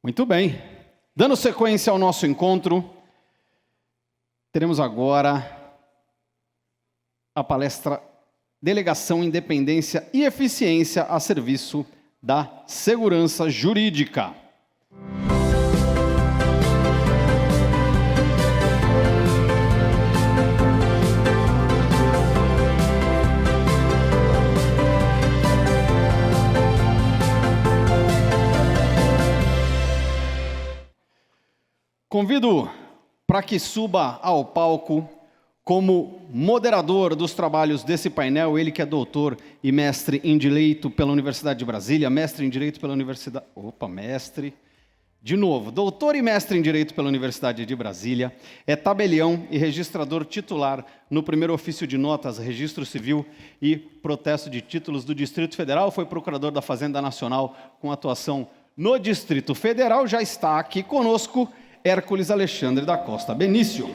Muito bem. Dando sequência ao nosso encontro, teremos agora a palestra Delegação, Independência e Eficiência a serviço da segurança jurídica. Convido para que suba ao palco como moderador dos trabalhos desse painel, ele que é doutor e mestre em Direito pela Universidade de Brasília, mestre em Direito pela Universidade... doutor e mestre em Direito pela Universidade de Brasília, é tabelião e registrador titular no primeiro ofício de notas, Registro Civil e Protesto de Títulos do Distrito Federal, foi procurador da Fazenda Nacional com atuação no Distrito Federal, já está aqui conosco Hércules Alexandre da Costa Benício.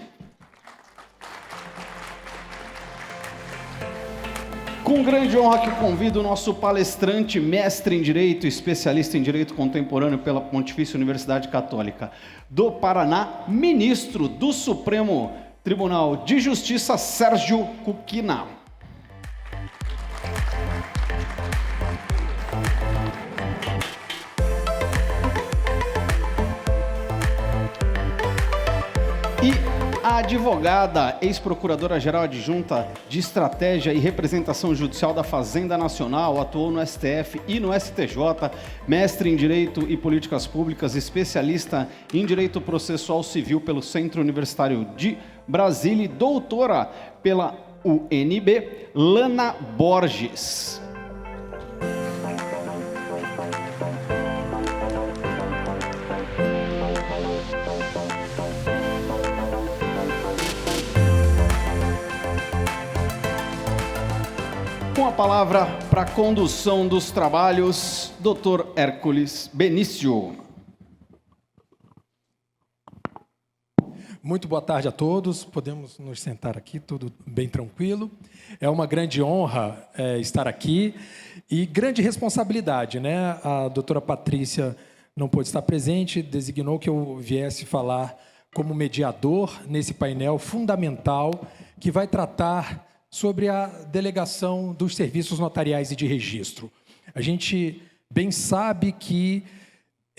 Com grande honra que convido o nosso palestrante, mestre em Direito, especialista em Direito Contemporâneo pela Pontifícia Universidade Católica do Paraná, ministro do Supremo Tribunal de Justiça, Sérgio Cuquina. E a advogada, ex-procuradora-geral adjunta de Estratégia e Representação Judicial da Fazenda Nacional, atuou no STF e no STJ, mestre em Direito e Políticas Públicas, especialista em Direito Processual Civil pelo Centro Universitário de Brasília e doutora pela UNB, Lana Borges. Com a palavra para a condução dos trabalhos, Dr. Hércules Benício. Muito boa tarde a todos, podemos nos sentar aqui, tudo bem tranquilo. É uma grande honra estar aqui e grande responsabilidade, né? A doutora Patrícia não pôde estar presente, designou que eu viesse falar como mediador nesse painel fundamental que vai tratar sobre a delegação dos serviços notariais e de registro. A gente bem sabe que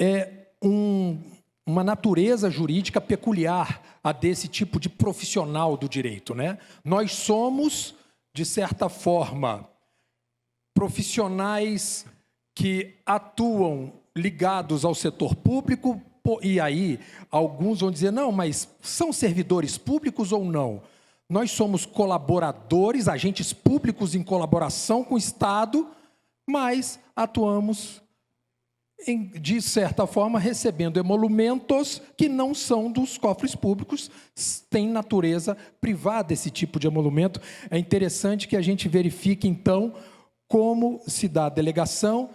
é uma natureza jurídica peculiar a desse tipo de profissional do direito, né? Nós somos, de certa forma, profissionais que atuam ligados ao setor público, e aí alguns vão dizer, não, mas são servidores públicos ou não? Nós somos colaboradores, agentes públicos em colaboração com o Estado, mas atuamos, de certa forma, recebendo emolumentos que não são dos cofres públicos, têm natureza privada esse tipo de emolumento. É interessante que a gente verifique, então, como se dá a delegação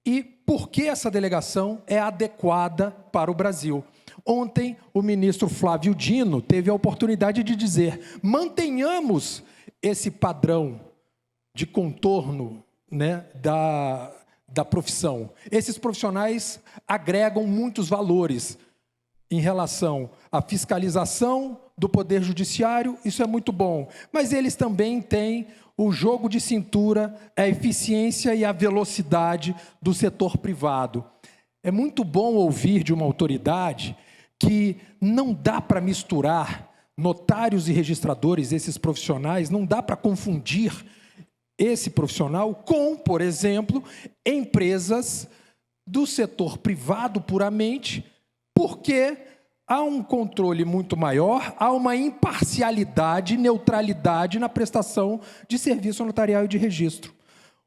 e por que essa delegação é adequada para o Brasil. Ontem, o ministro Flávio Dino teve a oportunidade de dizer: mantenhamos esse padrão de contorno, né, da profissão. Esses profissionais agregam muitos valores em relação à fiscalização do Poder Judiciário, isso é muito bom, mas eles também têm o jogo de cintura, a eficiência e a velocidade do setor privado. É muito bom ouvir de uma autoridade que não dá para misturar notários e registradores, esses profissionais, não dá para confundir esse profissional com, por exemplo, empresas do setor privado puramente, porque há um controle muito maior, há uma imparcialidade, neutralidade na prestação de serviço notarial e de registro.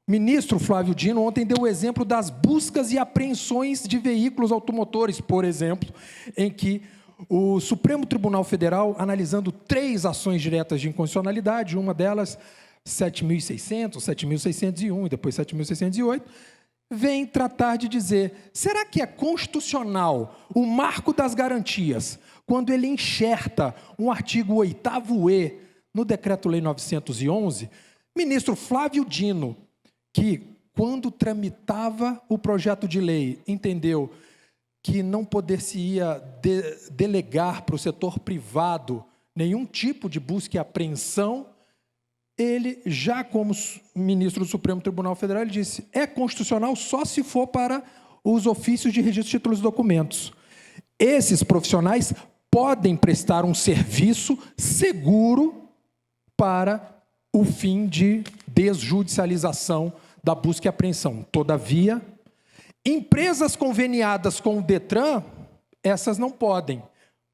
O ministro Flávio Dino ontem deu o exemplo das buscas e apreensões de veículos automotores, por exemplo, em que o Supremo Tribunal Federal, analisando 3 ações diretas de inconstitucionalidade, uma delas 7.600, 7.601 e depois 7.608, vem tratar de dizer, será que é constitucional o marco das garantias, quando ele enxerta um artigo 8º-E no Decreto-Lei 911, ministro Flávio Dino, que, quando tramitava o projeto de lei, entendeu que não poder-se-ia delegar para o setor privado nenhum tipo de busca e apreensão, ele, já como ministro do Supremo Tribunal Federal, ele disse: é constitucional só se for para os ofícios de registro de títulos e documentos. Esses profissionais podem prestar um serviço seguro para o fim de desjudicialização da busca e apreensão. Todavia, empresas conveniadas com o Detran, essas não podem.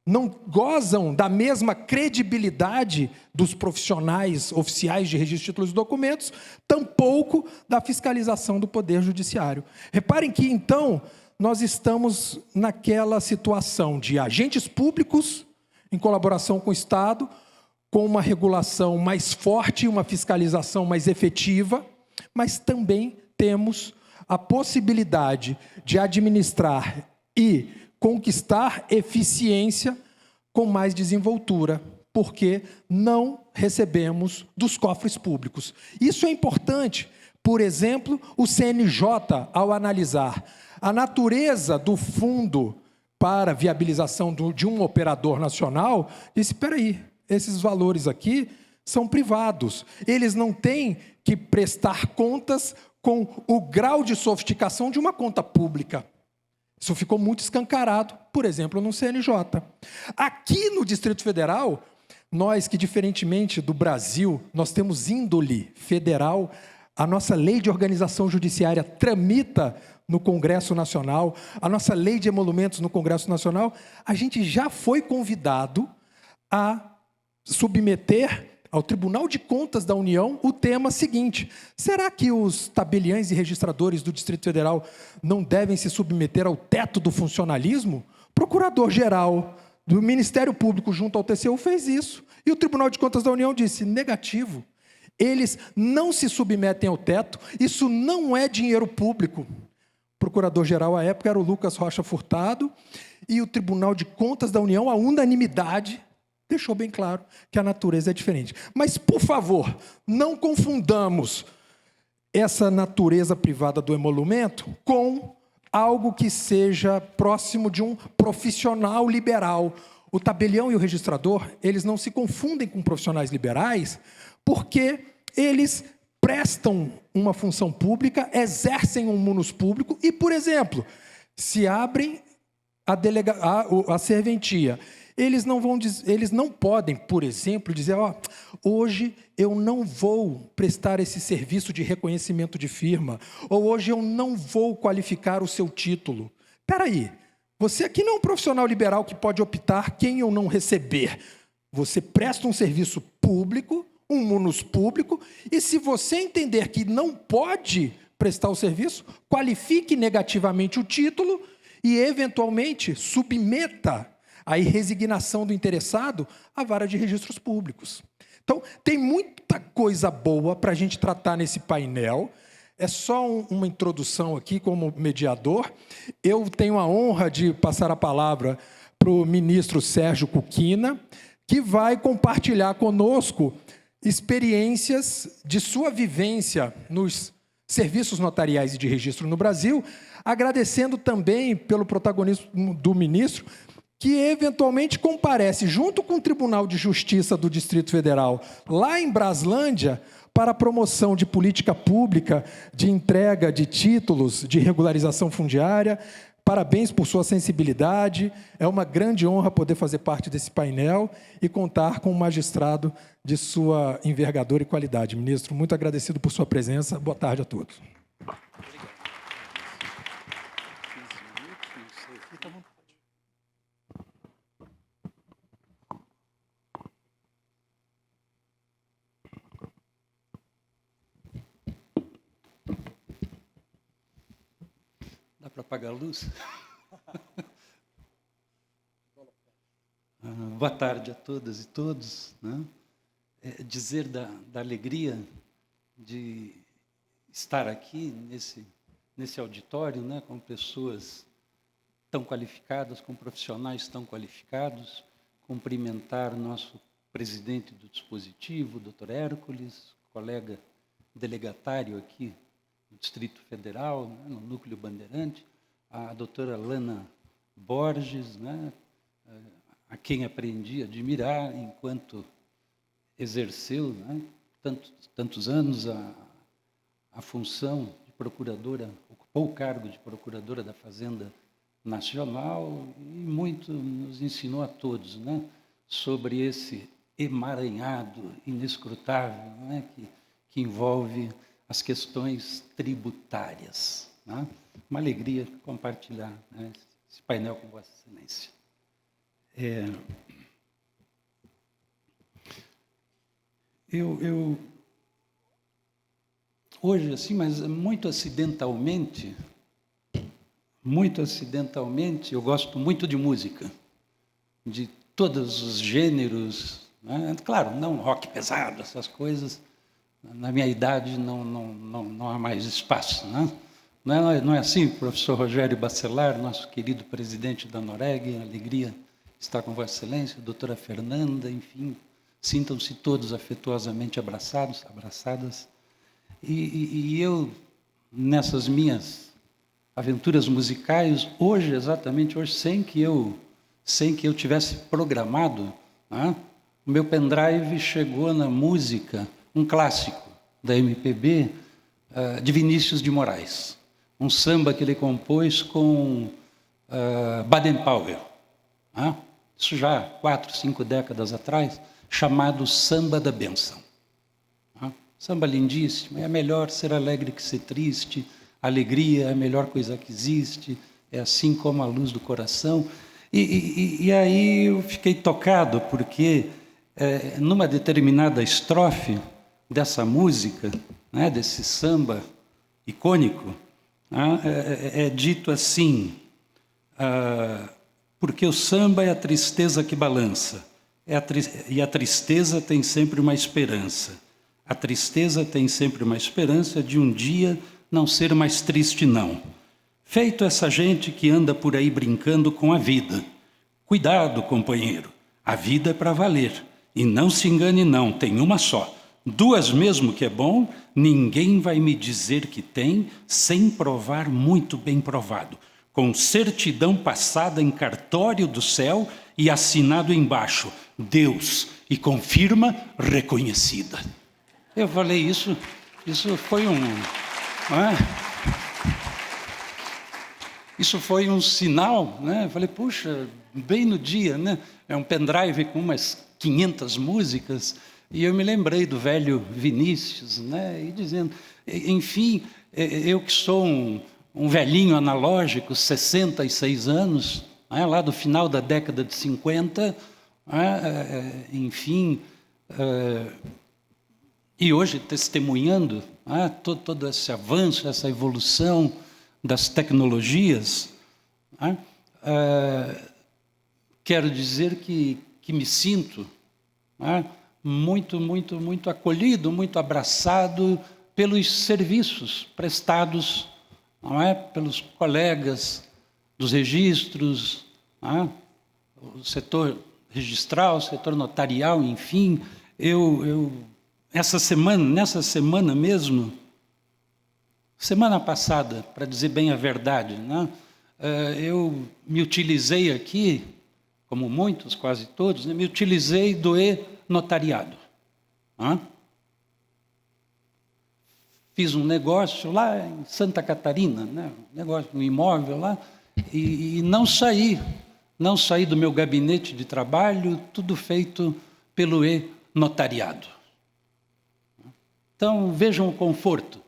Não gozam da mesma credibilidade dos profissionais oficiais de registro de títulos e documentos, tampouco da fiscalização do Poder Judiciário. Reparem que, então, nós estamos naquela situação de agentes públicos, em colaboração com o Estado, com uma regulação mais forte, uma fiscalização mais efetiva, mas também temos a possibilidade de administrar e conquistar eficiência com mais desenvoltura, porque não recebemos dos cofres públicos. Isso é importante. Por exemplo, o CNJ, ao analisar a natureza do fundo para viabilização de um operador nacional, disse: espera aí, esses valores aqui são privados. Eles não têm que prestar contas com o grau de sofisticação de uma conta pública. Isso ficou muito escancarado, por exemplo, no CNJ. Aqui no Distrito Federal, nós que, diferentemente do Brasil, nós temos índole federal, a nossa lei de organização judiciária tramita no Congresso Nacional, a nossa lei de emolumentos no Congresso Nacional, a gente já foi convidado a submeter ao Tribunal de Contas da União o tema seguinte: será que os tabeliães e registradores do Distrito Federal não devem se submeter ao teto do funcionalismo? O Procurador-Geral do Ministério Público junto ao TCU fez isso, e o Tribunal de Contas da União disse: negativo, eles não se submetem ao teto, isso não é dinheiro público. O Procurador-Geral à época era o Lucas Rocha Furtado, e o Tribunal de Contas da União, a unanimidade, deixou bem claro que a natureza é diferente. Mas, por favor, não confundamos essa natureza privada do emolumento com algo que seja próximo de um profissional liberal. O tabelião e o registrador, eles não se confundem com profissionais liberais, porque eles prestam uma função pública, exercem um munus público e, por exemplo, se abrem a serventia. Eles não podem, por exemplo, dizer: hoje eu não vou prestar esse serviço de reconhecimento de firma, ou hoje eu não vou qualificar o seu título. Espera aí, você aqui não é um profissional liberal que pode optar quem ou não receber. Você presta um serviço público, um munus público, e se você entender que não pode prestar o serviço, qualifique negativamente o título e, eventualmente, submeta a resignação do interessado à vara de registros públicos. Então, tem muita coisa boa para a gente tratar nesse painel. É só uma introdução aqui como mediador. Eu tenho a honra de passar a palavra para o ministro Sérgio Cuquina, que vai compartilhar conosco experiências de sua vivência nos serviços notariais e de registro no Brasil, agradecendo também pelo protagonismo do ministro, que eventualmente comparece junto com o Tribunal de Justiça do Distrito Federal, lá em Braslândia, para a promoção de política pública de entrega de títulos de regularização fundiária. Parabéns por sua sensibilidade. É uma grande honra poder fazer parte desse painel e contar com um magistrado de sua envergadura e qualidade. Ministro, muito agradecido por sua presença. Boa tarde a todos. Dá para apagar a luz? Boa tarde a todas e todos. Né? Dizer da alegria de estar aqui nesse auditório, né, com pessoas tão qualificadas, com profissionais tão qualificados, cumprimentar nosso presidente do dispositivo, Dr. Hércules, colega delegatário aqui no Distrito Federal, né, no Núcleo Bandeirante, a doutora Lana Borges, né? A quem aprendi a admirar enquanto exerceu, né? Tantos anos a função de procuradora, ocupou o cargo de procuradora da Fazenda Nacional e muito nos ensinou a todos, né? Sobre esse emaranhado inescrutável, né? Que envolve as questões tributárias, né? Uma alegria compartilhar, né, esse painel com Vossa Excelência. Eu hoje, assim, mas muito acidentalmente, eu gosto muito de música, de todos os gêneros, né? Claro, não rock pesado, essas coisas, na minha idade não há mais espaço, né? Não é assim, professor Rogério Bacelar, nosso querido presidente da Noreg, alegria estar com Vossa Excelência, doutora Fernanda, enfim, sintam-se todos afetuosamente abraçadas. E eu, nessas minhas aventuras musicais, exatamente hoje, sem que eu tivesse programado, né, o meu pendrive chegou na música, um clássico da MPB, de Vinícius de Moraes, um samba que ele compôs com Baden-Powell, né, isso já 4, 5 décadas atrás, chamado Samba da Bênção. Samba lindíssimo, é melhor ser alegre que ser triste, alegria é a melhor coisa que existe, é assim como a luz do coração. E aí eu fiquei tocado, porque numa determinada estrofe dessa música, né, desse samba icônico, é dito assim, porque o samba é a tristeza que balança, e a tristeza tem sempre uma esperança. A tristeza tem sempre uma esperança de um dia não ser mais triste, não. Feito essa gente que anda por aí brincando com a vida. Cuidado, companheiro, a vida é para valer. E não se engane, não, tem uma só. 2 mesmo que é bom, ninguém vai me dizer que tem, sem provar muito bem provado. Com certidão passada em cartório do céu e assinado embaixo, Deus, e com firma reconhecida. Eu falei, isso foi isso foi um sinal, né? Eu falei, puxa, bem no dia, né? É um pendrive com umas 500 músicas, e eu me lembrei do velho Vinícius, né? E dizendo, enfim, eu que sou um velhinho analógico, 66 anos, né? Lá do final da década de 50, enfim... E hoje, testemunhando todo esse avanço, essa evolução das tecnologias, quero dizer que me sinto muito acolhido, muito abraçado pelos serviços prestados, pelos colegas dos registros, o setor registral, o setor notarial, enfim. Nessa semana mesmo, semana passada, para dizer bem a verdade, né, eu me utilizei aqui, como muitos, quase todos, né, me utilizei do e-notariado. Fiz um negócio lá em Santa Catarina, né, um imóvel lá, e não saí do meu gabinete de trabalho, tudo feito pelo e-notariado. Então, vejam o conforto.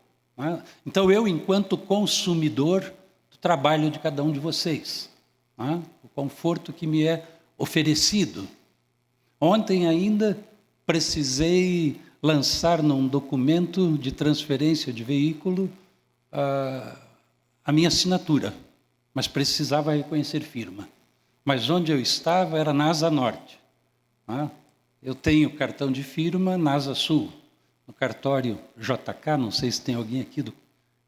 Então, eu, enquanto consumidor do trabalho de cada um de vocês, o conforto que me é oferecido. Ontem ainda precisei lançar num documento de transferência de veículo a minha assinatura, mas precisava reconhecer firma. Mas onde eu estava era na Asa Norte. Eu tenho cartão de firma na Asa Sul, no cartório JK, não sei se tem alguém aqui do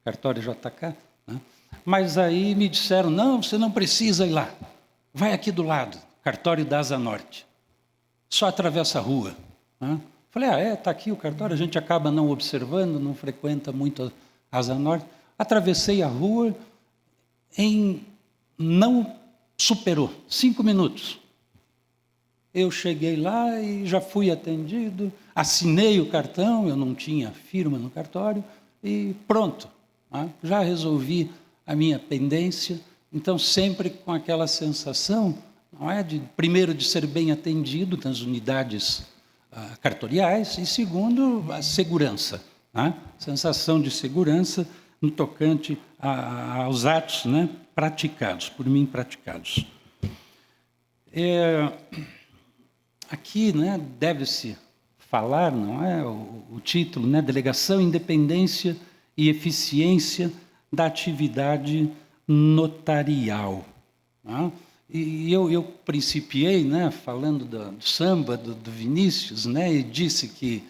cartório JK, né? Mas aí me disseram, não, você não precisa ir lá, vai aqui do lado, cartório da Asa Norte, só atravessa a rua. Né? Falei, está aqui o cartório, a gente acaba não observando, não frequenta muito a Asa Norte. Atravessei a rua, em não superou, 5 minutos. Eu cheguei lá e já fui atendido, assinei o cartão, eu não tinha firma no cartório, e pronto, né? Já resolvi a minha pendência. Então, sempre com aquela sensação, não é, primeiro, de ser bem atendido nas unidades cartoriais, e segundo, a segurança, né? Sensação de segurança no tocante aos atos, né, praticados, por mim praticados. Aqui, né, deve-se falar, não é, o título, né, Delegação, Independência e Eficiência da Atividade Notarial. Né? E eu principiei, né, falando do samba, do Vinícius, né, e disse que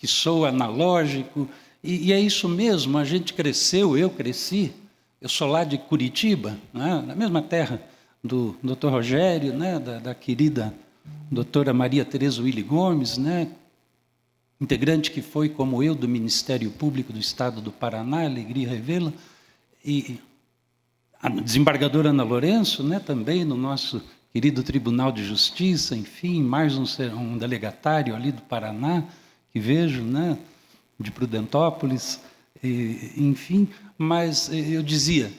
sou analógico, e é isso mesmo, a gente cresceu, eu cresci, eu sou lá de Curitiba, né, na mesma terra do Dr. Rogério, né, da querida doutora Maria Tereza Willy Gomes, né, integrante que foi, como eu, do Ministério Público do Estado do Paraná, Alegria Revela, e a desembargadora Ana Lourenço, né, também no nosso querido Tribunal de Justiça, enfim, mais um delegatário ali do Paraná, que vejo, né, de Prudentópolis, enfim, mas eu dizia,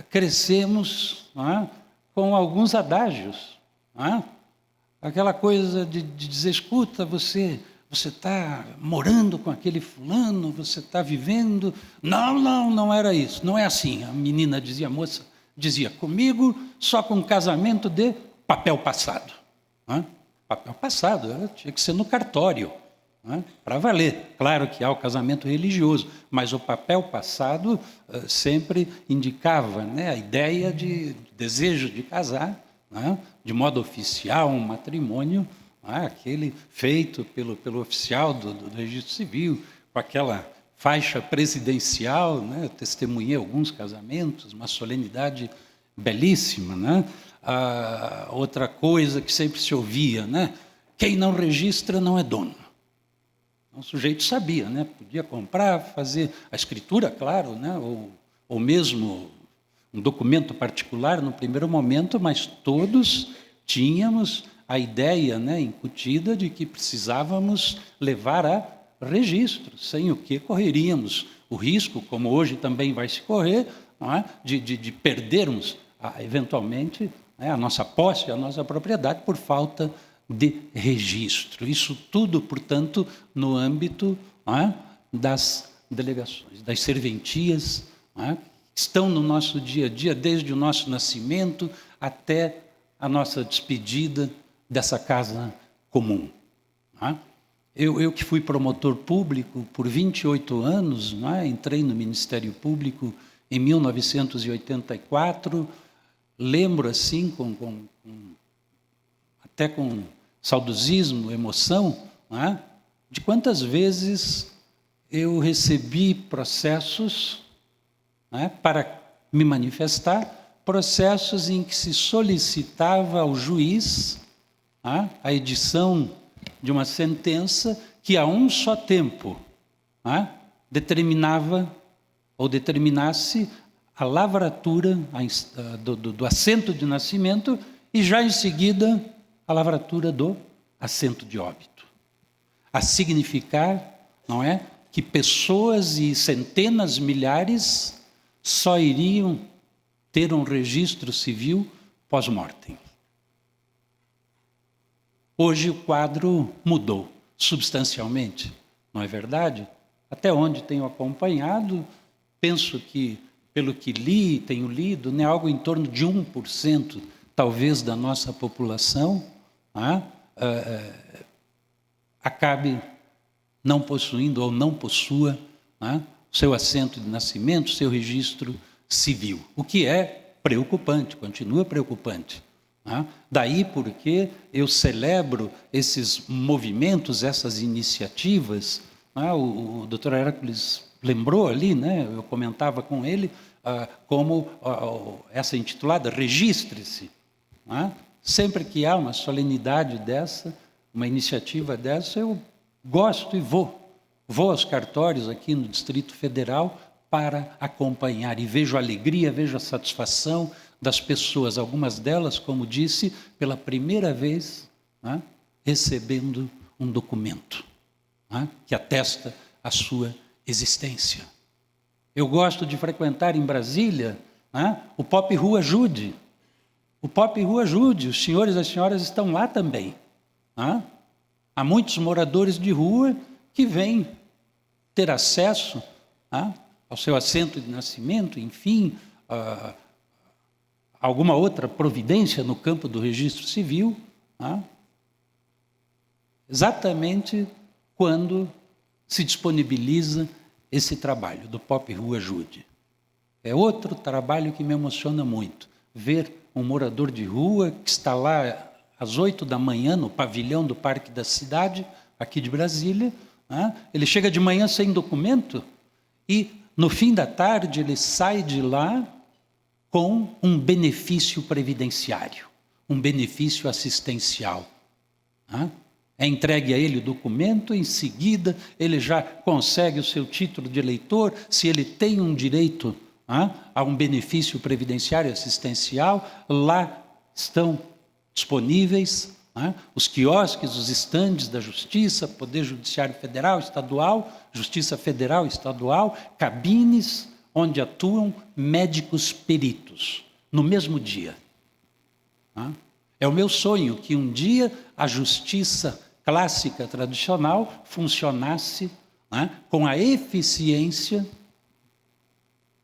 crescemos, né, com alguns adágios, né, aquela coisa de dizer, escuta, você está morando com aquele fulano, você está vivendo... Não era isso, não é assim. A menina dizia, a moça dizia, comigo só com casamento de papel passado. Né? Papel passado, tinha que ser no cartório, né? Para valer. Claro que há o casamento religioso, mas o papel passado sempre indicava, né, a ideia de desejo de casar, né, de modo oficial, um matrimônio, aquele feito pelo oficial do registro civil, com aquela faixa presidencial, né? Testemunhei alguns casamentos, uma solenidade belíssima, né? Outra coisa que sempre se ouvia, né? Quem não registra não é dono. O sujeito sabia, né? Podia comprar, fazer a escritura, claro, né? ou mesmo um documento particular no primeiro momento, mas todos tínhamos a ideia, né, incutida de que precisávamos levar a registro, sem o que correríamos o risco, como hoje também vai se correr, não é, de perdermos, eventualmente, né, a nossa posse, a nossa propriedade, por falta de registro. Isso tudo, portanto, no âmbito, não é, das delegações, das serventias, não é, que estão no nosso dia a dia, desde o nosso nascimento até a nossa despedida dessa casa comum. Não é? Eu que fui promotor público por 28 anos, não é? Entrei no Ministério Público em 1984, lembro assim, até com saudosismo, emoção, não é? De quantas vezes eu recebi processos, não é? Para me manifestar, processos em que se solicitava ao juiz a edição de uma sentença que a um só tempo determinava ou determinasse a lavratura do assento de nascimento e já em seguida a lavratura do assento de óbito. A significar, não é, que pessoas e centenas, milhares só iriam ter um registro civil pós-mortem. Hoje o quadro mudou substancialmente, não é verdade? Até onde tenho acompanhado, penso que, pelo que li, tenho lido, né, algo em torno de 1%, talvez, da nossa população, acabe não possuindo ou não possua seu assento de nascimento, seu registro civil, o que é preocupante, continua preocupante. Daí porque eu celebro esses movimentos, essas iniciativas. O doutor Hércules lembrou ali, né, eu comentava com ele, como essa intitulada Registre-se. Sempre que há uma solenidade dessa, uma iniciativa dessa, eu gosto e vou aos cartórios aqui no Distrito Federal para acompanhar, e vejo a alegria, vejo a satisfação das pessoas, algumas delas, como disse, pela primeira vez, né, recebendo um documento, né, que atesta a sua existência. Eu gosto de frequentar em Brasília, né, o Pop Rua Ajude. O Pop Rua Ajude, os senhores e as senhoras estão lá também. Né? Há muitos moradores de rua que vêm ter acesso, né, ao seu assento de nascimento, enfim, alguma outra providência no campo do registro civil, né, exatamente quando se disponibiliza esse trabalho do Pop Rua Ajude. É outro trabalho que me emociona muito, ver um morador de rua que está lá às 8 da manhã no pavilhão do Parque da Cidade, aqui de Brasília, né? Ele chega de manhã sem documento e no fim da tarde ele sai de lá com um benefício previdenciário, um benefício assistencial. Né? É entregue a ele o documento, em seguida ele já consegue o seu título de eleitor, se ele tem um direito a um benefício previdenciário assistencial, lá estão disponíveis os quiosques, os estandes da Justiça, Poder Judiciário Federal, Estadual, Justiça Federal e Estadual, cabines onde atuam médicos peritos, no mesmo dia. É o meu sonho que um dia a justiça clássica, tradicional, funcionasse com a eficiência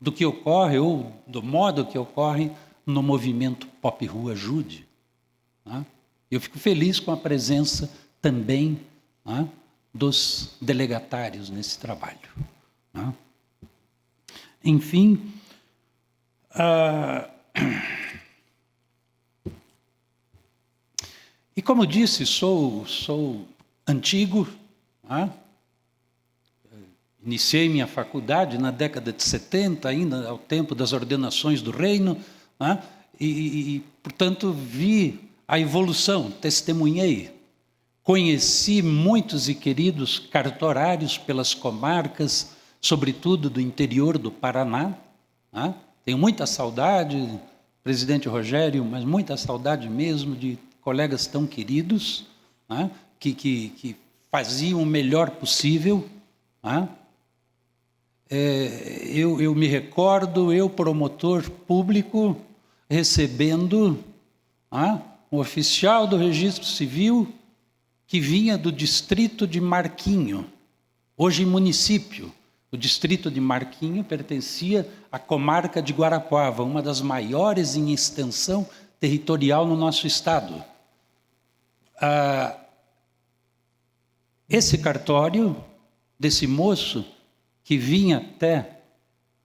do que ocorre, ou do modo que ocorre no movimento Pop Rua Ajude. Eu fico feliz com a presença também dos delegatários nesse trabalho. Enfim, e como disse, sou antigo, iniciei minha faculdade na década de 70, ainda ao tempo das ordenações do reino, portanto, vi a evolução, testemunhei, conheci muitos e queridos cartorários pelas comarcas, sobretudo do interior do Paraná. Tenho muita saudade, presidente Rogério, mas muita saudade mesmo de colegas tão queridos, que faziam o melhor possível. Eu me recordo, eu, promotor público, recebendo um oficial do registro civil que vinha do distrito de Marquinho, hoje município. O distrito de Marquinho pertencia à comarca de Guarapuava, uma das maiores em extensão territorial no nosso estado. Esse cartório desse moço que vinha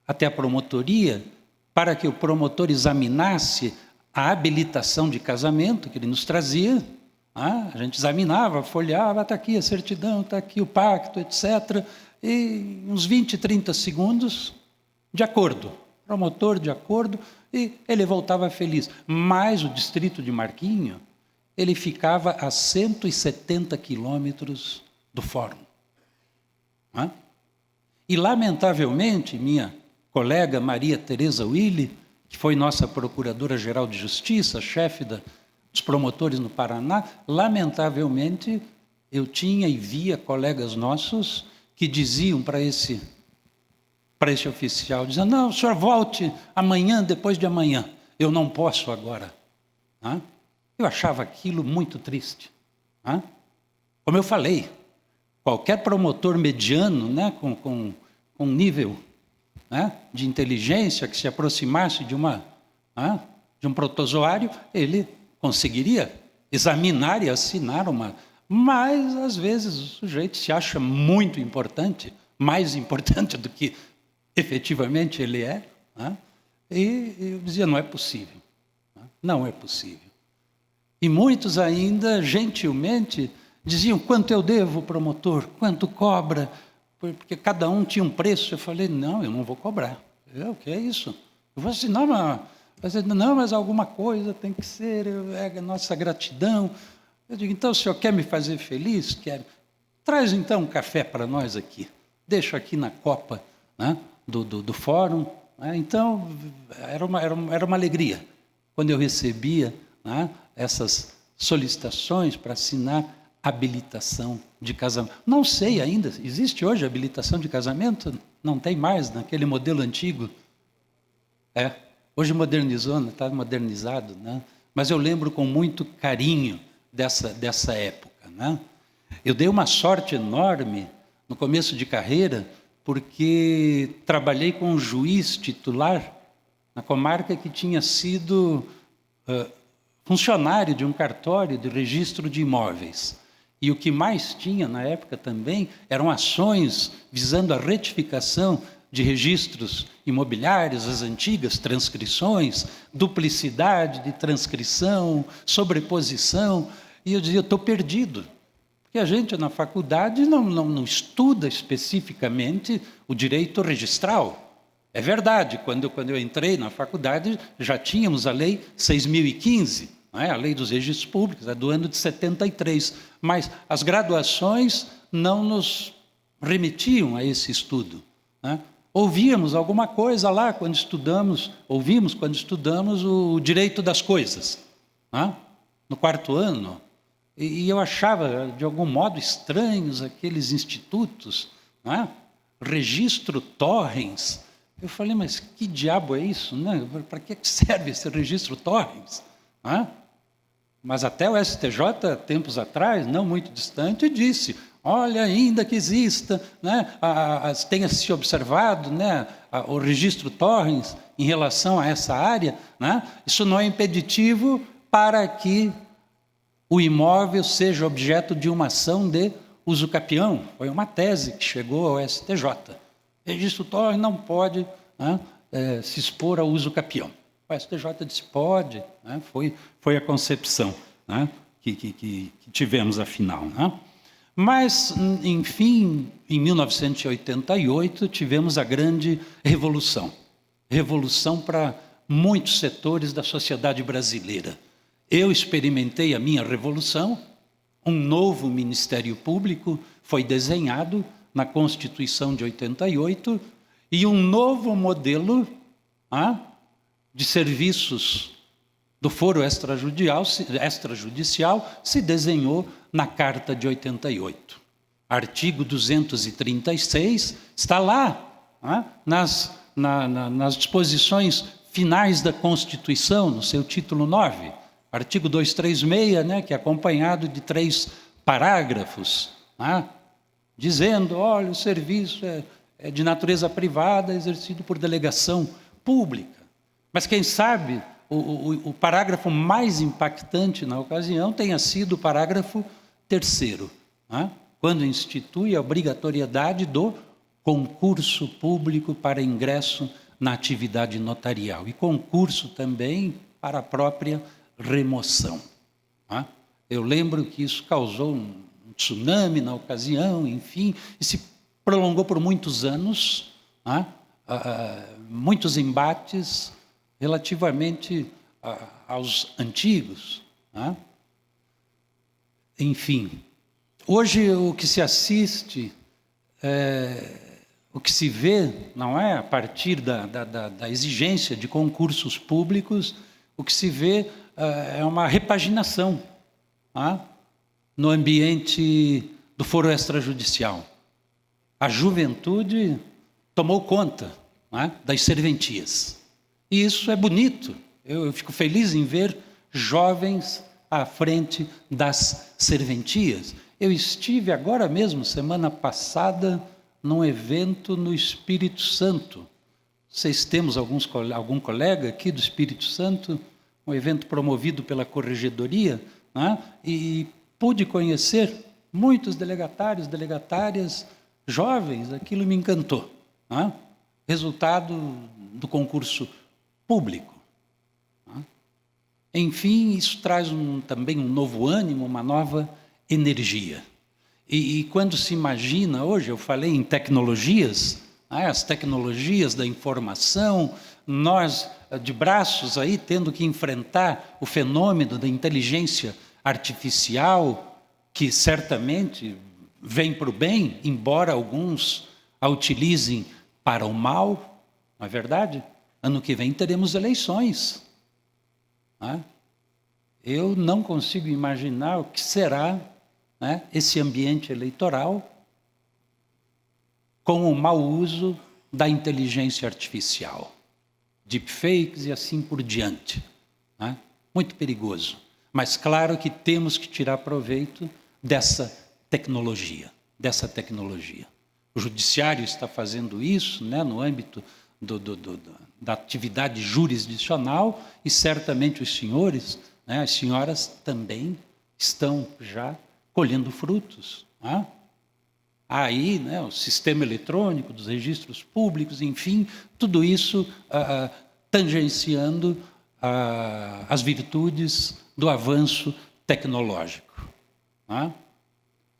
até a promotoria para que o promotor examinasse a habilitação de casamento que ele nos trazia, a gente examinava, folheava, está aqui a certidão, está aqui o pacto, etc., e uns 20, 30 segundos, de acordo, promotor de acordo, e ele voltava feliz. Mas o distrito de Marquinho, ele ficava a 170 quilômetros do fórum. E, lamentavelmente, minha colega Maria Tereza Willi, que foi nossa Procuradora-Geral de Justiça, chefe dos promotores no Paraná, lamentavelmente, eu tinha e via colegas nossos que diziam para esse oficial, dizendo, não, o senhor volte amanhã, depois de amanhã, eu não posso agora. Eu achava aquilo muito triste. Como eu falei, qualquer promotor mediano, com um nível de inteligência que se aproximasse de um protozoário, ele conseguiria examinar e assinar uma... Mas, às vezes, o sujeito se acha muito importante, mais importante do que efetivamente ele é, e eu dizia, não é possível. Não é possível. E muitos ainda, gentilmente, diziam, quanto eu devo, promotor? Quanto cobra? Porque cada um tinha um preço. Eu falei, não, eu não vou cobrar. O que é isso? Eu vou assinar mas alguma coisa tem que ser, é a nossa gratidão. Eu digo, então, o senhor quer me fazer feliz? Quer. Traz, então, um café para nós aqui. Deixa aqui na copa do fórum. Então, era uma alegria quando eu recebia, né, essas solicitações para assinar habilitação de casamento. Não sei ainda, existe hoje habilitação de casamento? Não tem mais, naquele modelo antigo. Hoje modernizou, está modernizado, né? Mas eu lembro com muito carinho dessa época, né? Eu dei uma sorte enorme no começo de carreira, porque trabalhei com um juiz titular na comarca que tinha sido funcionário de um cartório de registro de imóveis. E o que mais tinha na época também eram ações visando a retificação de registros imobiliários, as antigas transcrições, duplicidade de transcrição, sobreposição. E eu dizia, eu estou perdido. Porque a gente na faculdade não estuda especificamente o direito registral. É verdade, quando eu entrei na faculdade, já tínhamos a Lei 6.015, não é? A Lei dos Registros Públicos, é do ano de 73. Mas as graduações não nos remetiam a esse estudo, né? Ouvíamos alguma coisa lá quando estudamos, o direito das coisas, né? No quarto ano. E eu achava, de algum modo, estranhos aqueles institutos, né? Registro Torrens. Eu falei, mas que diabo é isso, né? Para que serve esse registro Torrens? Né? Mas até o STJ, tempos atrás, não muito distante, disse, olha, ainda que exista, né, tenha se observado, né, o registro Torrens em relação a essa área, né, isso não é impeditivo para que o imóvel seja objeto de uma ação de uso capião. Foi uma tese que chegou ao STJ. O registro Torrens não pode, né, se expor ao uso capião. O STJ disse, pode, né, foi a concepção, né, que tivemos afinal, né? Mas, enfim, em 1988, tivemos a grande revolução. Revolução para muitos setores da sociedade brasileira. Eu experimentei a minha revolução, um novo Ministério Público foi desenhado na Constituição de 88 e um novo modelo de serviços do foro extrajudicial se desenhou na Carta de 88. Artigo 236 está lá, nas disposições finais da Constituição, no seu título 9. Artigo 236, né, que é acompanhado de 3 parágrafos, dizendo, olha, o serviço é de natureza privada, exercido por delegação pública. Mas quem sabe o parágrafo mais impactante na ocasião tenha sido o parágrafo 3º, quando institui a obrigatoriedade do concurso público para ingresso na atividade notarial e concurso também para a própria remoção. Eu lembro que isso causou um tsunami na ocasião, enfim, e se prolongou por muitos anos, muitos embates relativamente aos antigos. Enfim, hoje o que se assiste, o que se vê, não é, a partir da exigência de concursos públicos, o que se vê é uma repaginação no ambiente do foro extrajudicial. A juventude tomou conta das serventias. E isso é bonito. Eu fico feliz em ver jovens à frente das serventias. Eu estive agora mesmo, semana passada, num evento no Espírito Santo. Vocês temos algum colega aqui do Espírito Santo? Um evento promovido pela Corregedoria, e pude conhecer muitos delegatários, delegatárias jovens. Aquilo me encantou. Resultado do concurso público. Enfim, isso traz também um novo ânimo, uma nova energia. E quando se imagina, hoje eu falei em tecnologias, as tecnologias da informação, nós de braços aí tendo que enfrentar o fenômeno da inteligência artificial, que certamente vem para o bem, embora alguns a utilizem para o mal, não é verdade? Ano que vem teremos eleições. né? Eu não consigo imaginar o que será, né, esse ambiente eleitoral com o mau uso da inteligência artificial, deepfakes e assim por diante, né? Muito perigoso. Mas claro que temos que tirar proveito dessa tecnologia. O judiciário está fazendo isso, né, no âmbito da atividade jurisdicional, e certamente os senhores, né, as senhoras também estão já colhendo frutos, né? Aí, né, o sistema eletrônico dos registros públicos, enfim, tudo isso tangenciando as virtudes do avanço tecnológico, né?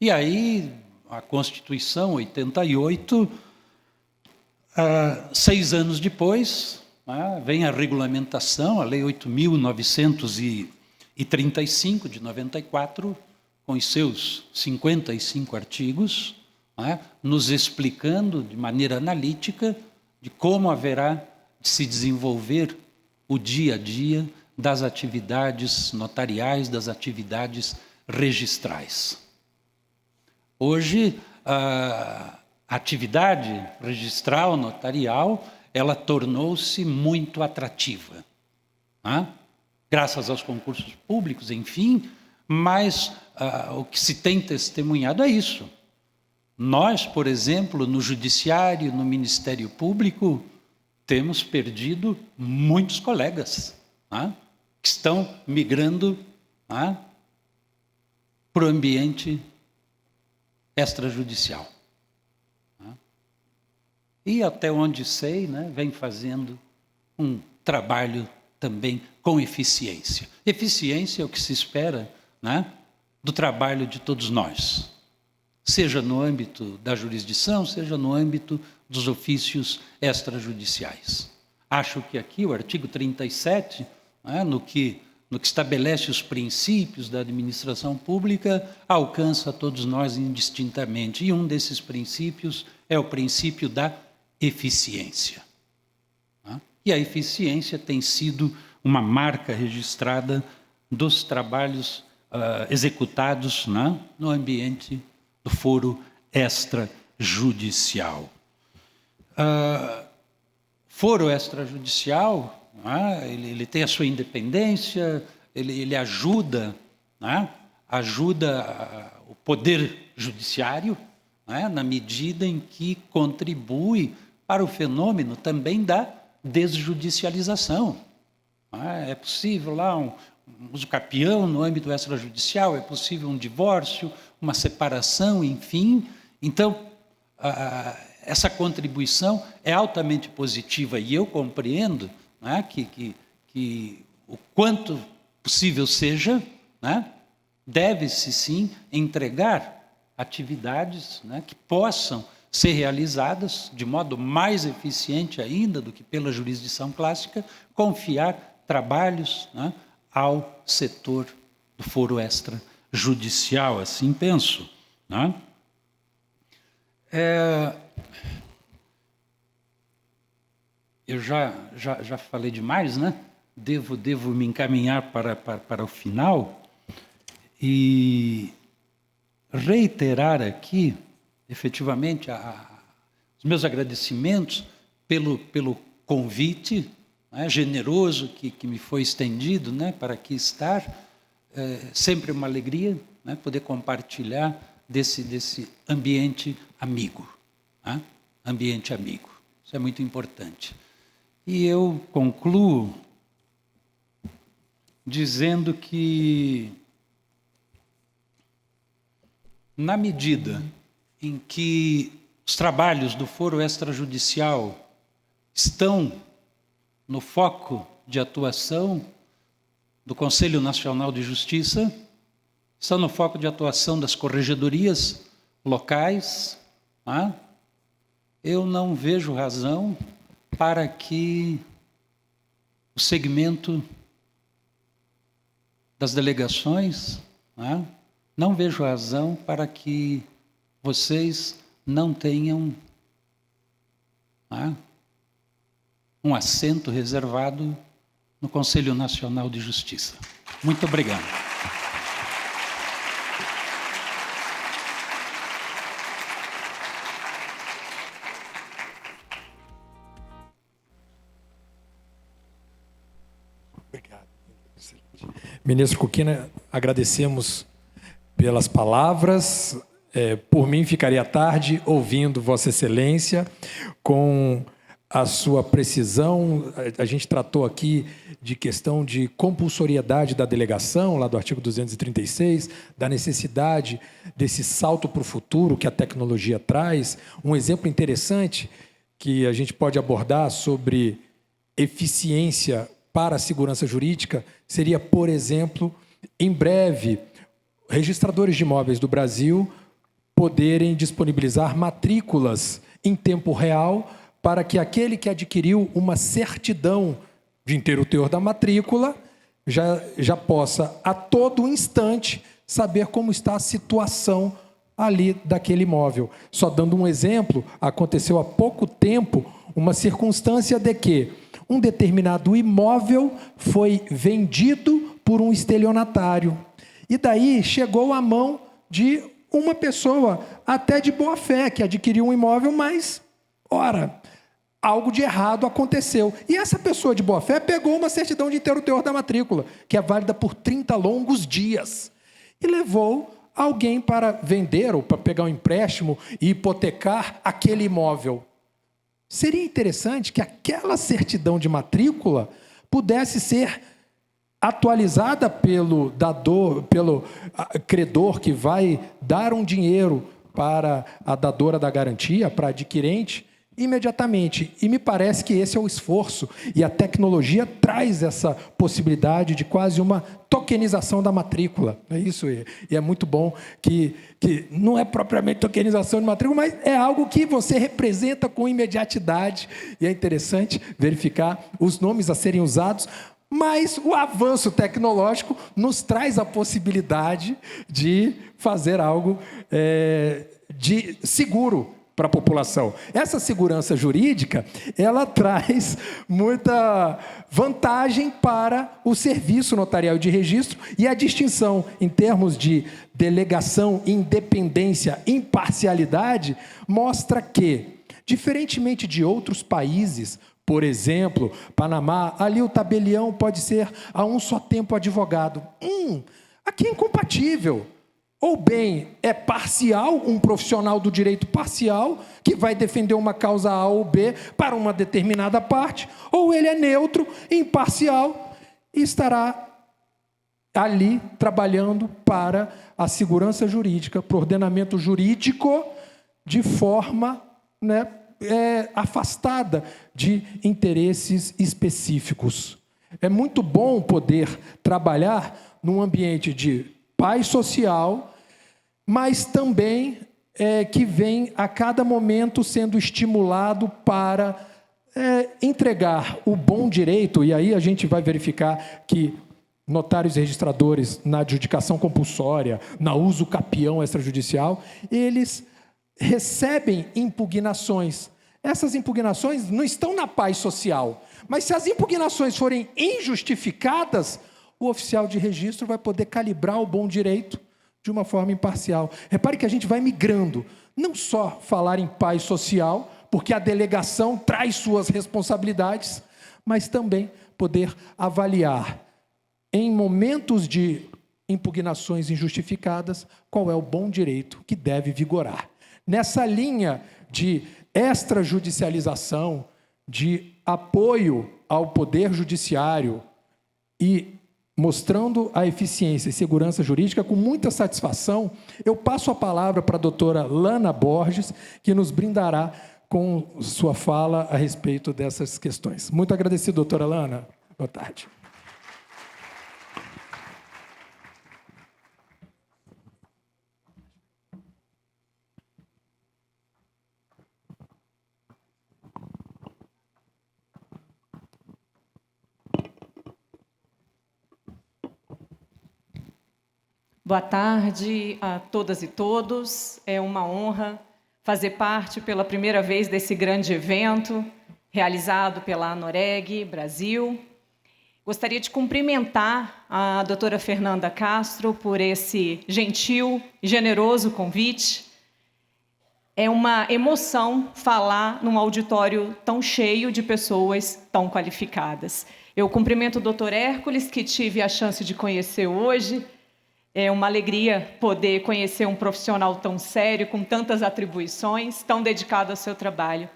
E aí, a Constituição 88, 6 anos depois, né, vem a regulamentação, a Lei 8.935, de 94, com os seus 55 artigos, né, nos explicando de maneira analítica de como haverá de se desenvolver o dia a dia das atividades notariais, das atividades registrais. Hoje, a atividade registral, notarial, ela tornou-se muito atrativa, né? Graças aos concursos públicos, enfim, mas o que se tem testemunhado é isso. Nós, por exemplo, no Judiciário, no Ministério Público, temos perdido muitos colegas, né, que estão migrando, né, para o ambiente extrajudicial, né? E até onde sei, né, vem fazendo um trabalho também com eficiência. Eficiência é o que se espera, né, do trabalho de todos nós, seja no âmbito da jurisdição, seja no âmbito dos ofícios extrajudiciais. Acho que aqui o artigo 37, né, no que estabelece os princípios da administração pública, alcança a todos nós indistintamente. E um desses princípios é o princípio da eficiência, né? E a eficiência tem sido uma marca registrada dos trabalhos executados, né, no ambiente do foro extrajudicial. Foro extrajudicial, né, ele tem a sua independência, ele ajuda, né, o poder judiciário, né, na medida em que contribui para o fenômeno também da desjudicialização. É possível lá um uso capião no âmbito extrajudicial, é possível um divórcio, uma separação, enfim. Então, essa contribuição é altamente positiva e eu compreendo, né, que o quanto possível seja, né, deve-se sim entregar atividades, né, que possam ser realizadas de modo mais eficiente ainda do que pela jurisdição clássica, confiar trabalhos, né, ao setor do foro extrajudicial, assim penso, né? Eu já falei demais, né? Devo me encaminhar para o final e reiterar aqui, efetivamente, os meus agradecimentos pelo convite, né, generoso que me foi estendido, né, para aqui estar. Sempre uma alegria, né, poder compartilhar desse ambiente amigo, né? Ambiente amigo. Isso é muito importante. E eu concluo dizendo que, na medida em que os trabalhos do foro extrajudicial estão no foco de atuação do Conselho Nacional de Justiça, estão no foco de atuação das corregedorias locais, né? Eu não vejo razão para que o segmento das delegações, né, não vejo razão para que vocês não tenham, né, um assento reservado no Conselho Nacional de Justiça. Muito obrigado. Obrigado. Ministro Kukina, agradecemos pelas palavras. Por mim, ficaria à tarde ouvindo Vossa Excelência com a sua precisão. A gente tratou aqui de questão de compulsoriedade da delegação, lá do artigo 236, da necessidade desse salto para o futuro que a tecnologia traz. Um exemplo interessante que a gente pode abordar sobre eficiência para a segurança jurídica seria, por exemplo, em breve, registradores de imóveis do Brasil poderem disponibilizar matrículas em tempo real para que aquele que adquiriu uma certidão de inteiro teor da matrícula já possa, a todo instante, saber como está a situação ali daquele imóvel. Só dando um exemplo, aconteceu há pouco tempo uma circunstância de que um determinado imóvel foi vendido por um estelionatário. E daí chegou à mão de uma pessoa, até de boa fé, que adquiriu um imóvel, mas, ora, algo de errado aconteceu. E essa pessoa de boa fé pegou uma certidão de inteiro teor da matrícula, que é válida por 30 longos dias, e levou alguém para vender ou para pegar um empréstimo e hipotecar aquele imóvel. Seria interessante que aquela certidão de matrícula pudesse ser atualizada pelo dador, pelo credor que vai dar um dinheiro para a dadora da garantia, para a adquirente, imediatamente. E me parece que esse é o esforço, e a tecnologia traz essa possibilidade de quase uma tokenização da matrícula. É isso, e é muito bom que não é propriamente tokenização de matrícula, mas é algo que você representa com imediatidade, e é interessante verificar os nomes a serem usados, mas o avanço tecnológico nos traz a possibilidade de fazer algo de seguro para a população. Essa segurança jurídica, ela traz muita vantagem para o serviço notarial de registro, e a distinção em termos de delegação, independência, imparcialidade, mostra que, diferentemente de outros países, por exemplo, Panamá, ali o tabelião pode ser a um só tempo advogado. Aqui é incompatível. Ou bem é parcial, um profissional do direito parcial, que vai defender uma causa A ou B para uma determinada parte, ou ele é neutro, imparcial, e estará ali trabalhando para a segurança jurídica, para o ordenamento jurídico, de forma afastada de interesses específicos. É muito bom poder trabalhar num ambiente de paz social, mas também que vem a cada momento sendo estimulado para entregar o bom direito, e aí a gente vai verificar que notários e registradores na adjudicação compulsória, na uso capião extrajudicial, eles recebem impugnações. Essas impugnações não estão na paz social, mas se as impugnações forem injustificadas, o oficial de registro vai poder calibrar o bom direito de uma forma imparcial. Repare que a gente vai migrando, não só falar em paz social, porque a delegação traz suas responsabilidades, mas também poder avaliar, em momentos de impugnações injustificadas, qual é o bom direito que deve vigorar. Nessa linha de extrajudicialização, de apoio ao poder judiciário e mostrando a eficiência e segurança jurídica, com muita satisfação, eu passo a palavra para a doutora Lana Borges, que nos brindará com sua fala a respeito dessas questões. Muito agradecido, doutora Lana. Boa tarde. Boa tarde a todas e todos. É uma honra fazer parte pela primeira vez desse grande evento realizado pela ANOREG Brasil. Gostaria de cumprimentar a doutora Fernanda Castro por esse gentil e generoso convite. É uma emoção falar num auditório tão cheio de pessoas tão qualificadas. Eu cumprimento o doutor Hércules, que tive a chance de conhecer hoje. É uma alegria poder conhecer um profissional tão sério, com tantas atribuições, tão dedicado ao seu trabalho.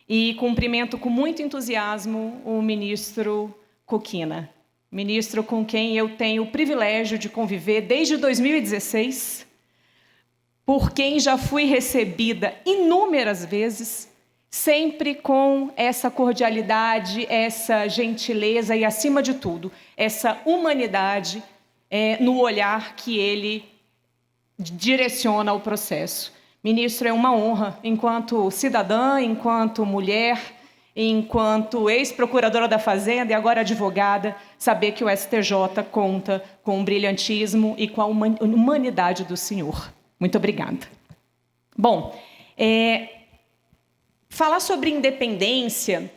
E cumprimento com muito entusiasmo o ministro Kukina, ministro com quem eu tenho o privilégio de conviver desde 2016, por quem já fui recebida inúmeras vezes, sempre com essa cordialidade, essa gentileza e, acima de tudo, essa humanidade no olhar que ele direciona o processo. Ministro, é uma honra, enquanto cidadã, enquanto mulher, enquanto ex-procuradora da Fazenda e agora advogada, saber que o STJ conta com o brilhantismo e com a humanidade do senhor. Muito obrigada. Bom, falar sobre independência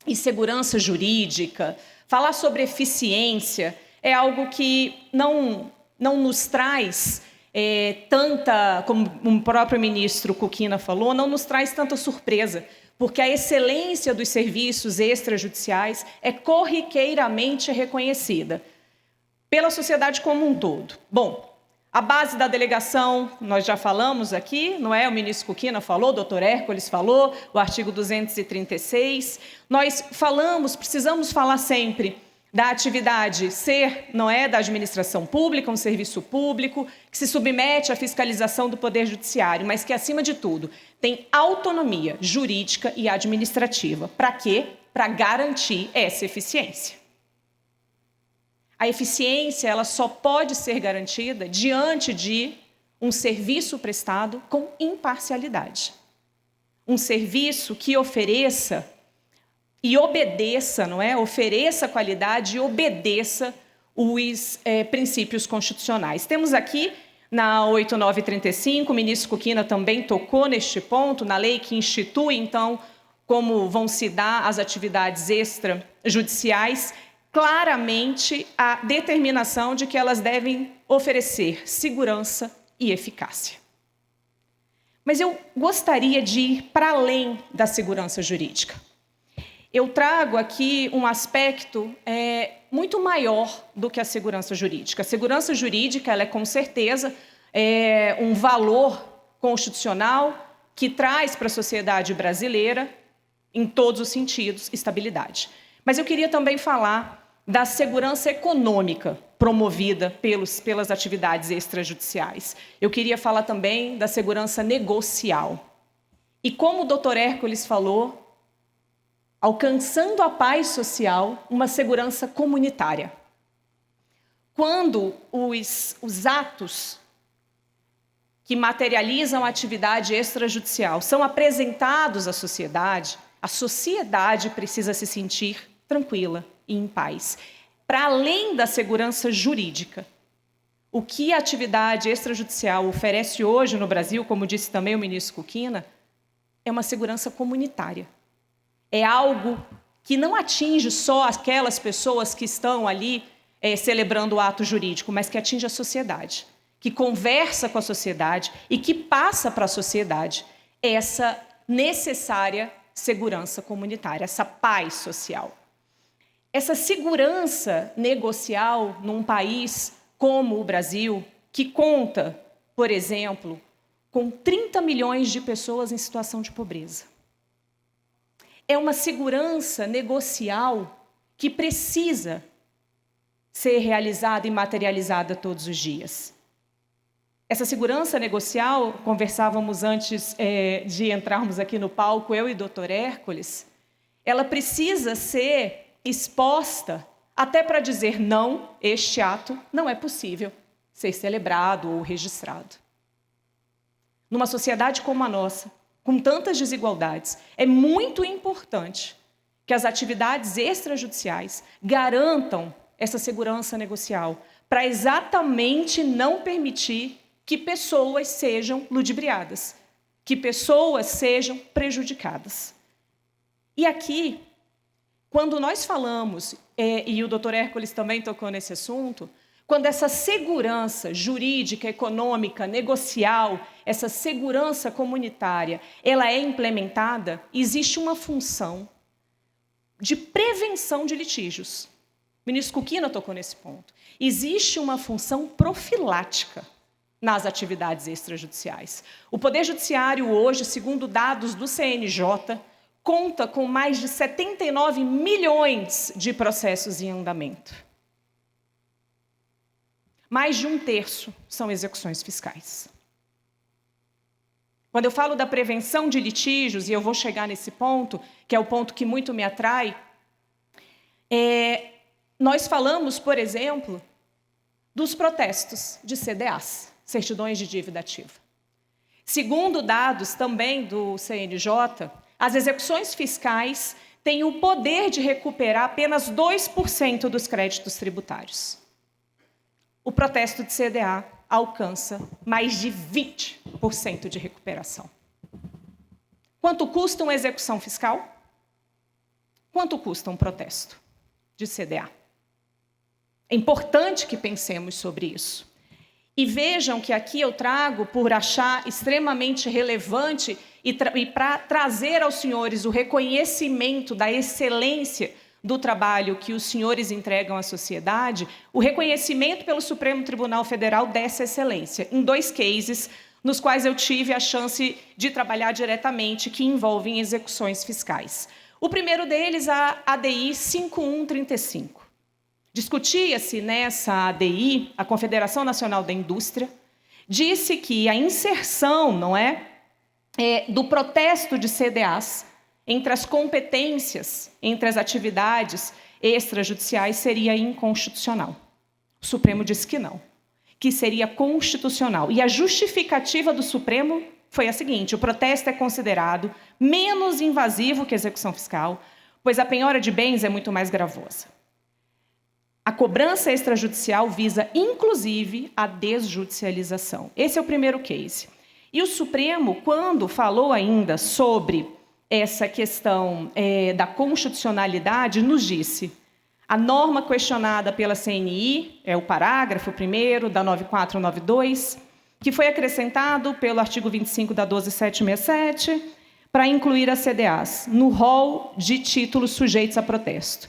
e segurança jurídica, falar sobre eficiência, é algo que não nos traz tanta, como o próprio ministro Kukina falou, não nos traz tanta surpresa, porque a excelência dos serviços extrajudiciais é corriqueiramente reconhecida pela sociedade como um todo. Bom, a base da delegação, nós já falamos aqui, não é? O ministro Kukina falou, o doutor Hércules falou, o artigo 236. Nós falamos, precisamos falar sempre da atividade ser, não é, da administração pública, um serviço público, que se submete à fiscalização do Poder Judiciário, mas que, acima de tudo, tem autonomia jurídica e administrativa. Para quê? Para garantir essa eficiência. A eficiência, ela só pode ser garantida diante de um serviço prestado com imparcialidade. Um serviço que ofereça e obedeça, não é? Ofereça qualidade e obedeça os princípios constitucionais. Temos aqui, na 8935, o ministro Kukina também tocou neste ponto, na lei que institui, então, como vão se dar as atividades extrajudiciais, claramente a determinação de que elas devem oferecer segurança e eficácia. Mas eu gostaria de ir para além da segurança jurídica. Eu trago aqui um aspecto muito maior do que a segurança jurídica. A segurança jurídica, ela é com certeza um valor constitucional que traz para a sociedade brasileira, em todos os sentidos, estabilidade. Mas eu queria também falar da segurança econômica promovida pelas atividades extrajudiciais. Eu queria falar também da segurança negocial. E como o doutor Hércules falou, alcançando a paz social, uma segurança comunitária. Quando os atos que materializam a atividade extrajudicial são apresentados à sociedade, a sociedade precisa se sentir tranquila e em paz. Para além da segurança jurídica, o que a atividade extrajudicial oferece hoje no Brasil, como disse também o ministro Kukina, é uma segurança comunitária. É algo que não atinge só aquelas pessoas que estão ali celebrando o ato jurídico, mas que atinge a sociedade, que conversa com a sociedade e que passa para a sociedade essa necessária segurança comunitária, essa paz social. Essa segurança negocial num país como o Brasil, que conta, por exemplo, com 30 milhões de pessoas em situação de pobreza. É uma segurança negocial que precisa ser realizada e materializada todos os dias. Essa segurança negocial, conversávamos antes de entrarmos aqui no palco, eu e o doutor Hércules, ela precisa ser exposta até para dizer não, este ato não é possível ser celebrado ou registrado. Numa sociedade como a nossa, com tantas desigualdades, é muito importante que as atividades extrajudiciais garantam essa segurança negocial, para exatamente não permitir que pessoas sejam ludibriadas, que pessoas sejam prejudicadas. E aqui Quando nós falamos, e o doutor Hércules também tocou nesse assunto, quando essa segurança jurídica, econômica, negocial, essa segurança comunitária, ela é implementada, existe uma função de prevenção de litígios. O ministro Kukina tocou nesse ponto. Existe uma função profilática nas atividades extrajudiciais. O Poder Judiciário hoje, segundo dados do CNJ, conta com mais de 79 milhões de processos em andamento. Mais de 1/3 são execuções fiscais. Quando eu falo da prevenção de litígios, e eu vou chegar nesse ponto, que é o ponto que muito me atrai, nós falamos, por exemplo, dos protestos de CDAs, certidões de dívida ativa. Segundo dados também do CNJ, as execuções fiscais têm o poder de recuperar apenas 2% dos créditos tributários. O protesto de CDA alcança mais de 20% de recuperação. Quanto custa uma execução fiscal? Quanto custa um protesto de CDA? É importante que pensemos sobre isso. E vejam que aqui eu trago, por achar extremamente relevante e para trazer aos senhores o reconhecimento da excelência do trabalho que os senhores entregam à sociedade, o reconhecimento pelo Supremo Tribunal Federal dessa excelência, em 2 cases nos quais eu tive a chance de trabalhar diretamente, que envolvem execuções fiscais. O primeiro deles, a ADI 5135. Discutia-se nessa ADI, a Confederação Nacional da Indústria, disse que a inserção, do protesto de CDAs entre as competências, entre as atividades extrajudiciais, seria inconstitucional. O Supremo disse que não, que seria constitucional. E a justificativa do Supremo foi a seguinte: o protesto é considerado menos invasivo que a execução fiscal, pois a penhora de bens é muito mais gravosa. A cobrança extrajudicial visa, inclusive, a desjudicialização. Esse é o primeiro case. E o Supremo, quando falou ainda sobre essa questão da constitucionalidade, nos disse: a norma questionada pela CNI, é o parágrafo 1º da 9492, que foi acrescentado pelo artigo 25 da 12767, para incluir as CDAs no rol de títulos sujeitos a protesto.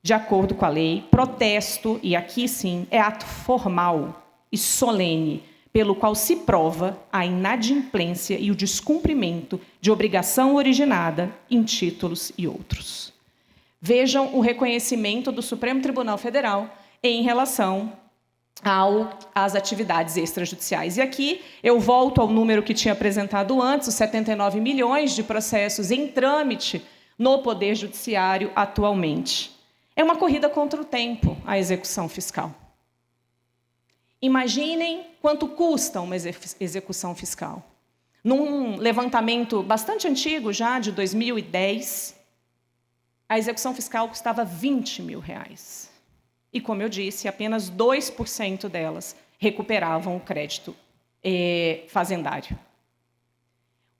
De acordo com a lei, protesto, e aqui sim, é ato formal e solene, pelo qual se prova a inadimplência e o descumprimento de obrigação originada em títulos e outros. Vejam o reconhecimento do Supremo Tribunal Federal em relação às atividades extrajudiciais. E aqui eu volto ao número que tinha apresentado antes, os 79 milhões de processos em trâmite no Poder Judiciário atualmente. É uma corrida contra o tempo a execução fiscal. Imaginem quanto custa uma execução fiscal. Num levantamento bastante antigo, já de 2010, a execução fiscal custava R$20 mil. E, como eu disse, apenas 2% delas recuperavam o crédito fazendário.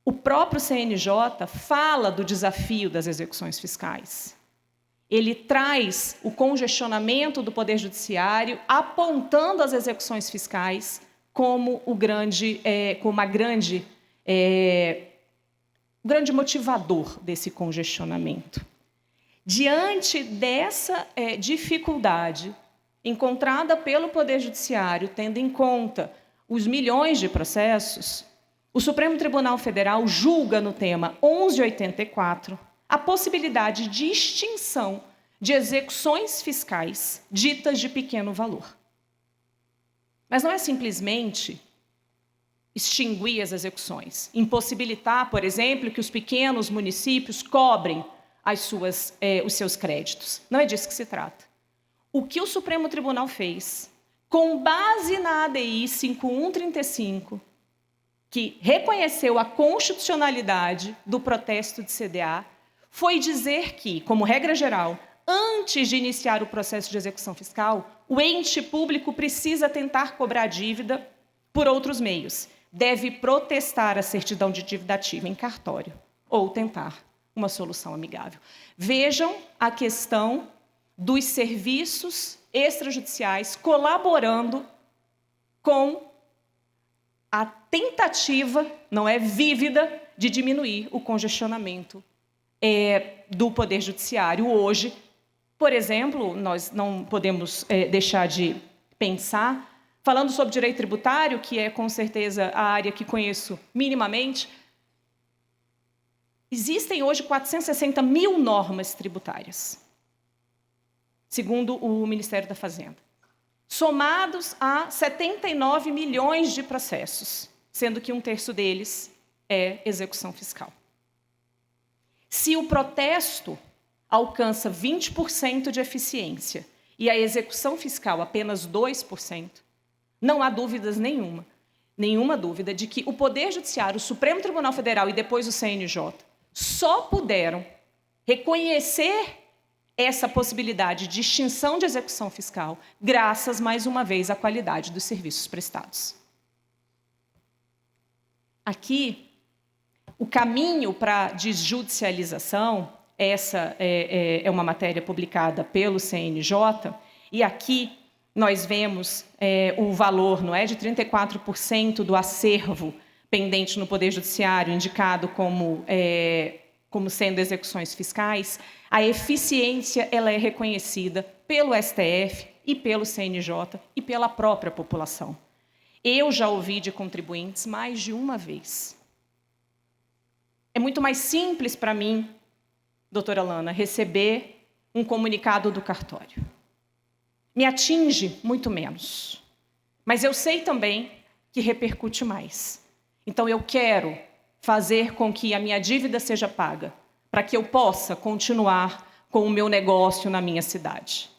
O próprio CNJ fala do desafio das execuções fiscais. Ele traz o congestionamento do Poder Judiciário, apontando as execuções fiscais como o grande motivador desse congestionamento. Diante dessa dificuldade encontrada pelo Poder Judiciário, tendo em conta os milhões de processos, o Supremo Tribunal Federal julga no tema 1184 a possibilidade de extinção de execuções fiscais ditas de pequeno valor. Mas não é simplesmente extinguir as execuções, impossibilitar, por exemplo, que os pequenos municípios cobrem os seus créditos. Não é disso que se trata. O que o Supremo Tribunal fez, com base na ADI 5135, que reconheceu a constitucionalidade do protesto de CDA, foi dizer que, como regra geral, antes de iniciar o processo de execução fiscal, o ente público precisa tentar cobrar a dívida por outros meios. Deve protestar a certidão de dívida ativa em cartório ou tentar uma solução amigável. Vejam a questão dos serviços extrajudiciais colaborando com a tentativa, não é vívida, de diminuir o congestionamento do Poder Judiciário. Hoje, por exemplo, nós não podemos deixar de pensar, falando sobre direito tributário, que é com certeza a área que conheço minimamente, existem hoje 460 mil normas tributárias, segundo o Ministério da Fazenda, somados a 79 milhões de processos, sendo que 1/3 deles é execução fiscal. Se o protesto alcança 20% de eficiência e a execução fiscal apenas 2%, não há dúvidas nenhuma dúvida de que o Poder Judiciário, o Supremo Tribunal Federal e depois o CNJ só puderam reconhecer essa possibilidade de extinção de execução fiscal graças, mais uma vez, à qualidade dos serviços prestados. Aqui, o caminho para a desjudicialização, essa é uma matéria publicada pelo CNJ, e aqui nós vemos o valor, não é, de 34% do acervo pendente no Poder Judiciário, indicado como sendo execuções fiscais. A eficiência ela é reconhecida pelo STF e pelo CNJ e pela própria população. Eu já ouvi de contribuintes mais de uma vez. É muito mais simples para mim, doutora Lana, receber um comunicado do cartório. Me atinge muito menos. Mas eu sei também que repercute mais. Então, eu quero fazer com que a minha dívida seja paga, para que eu possa continuar com o meu negócio na minha cidade.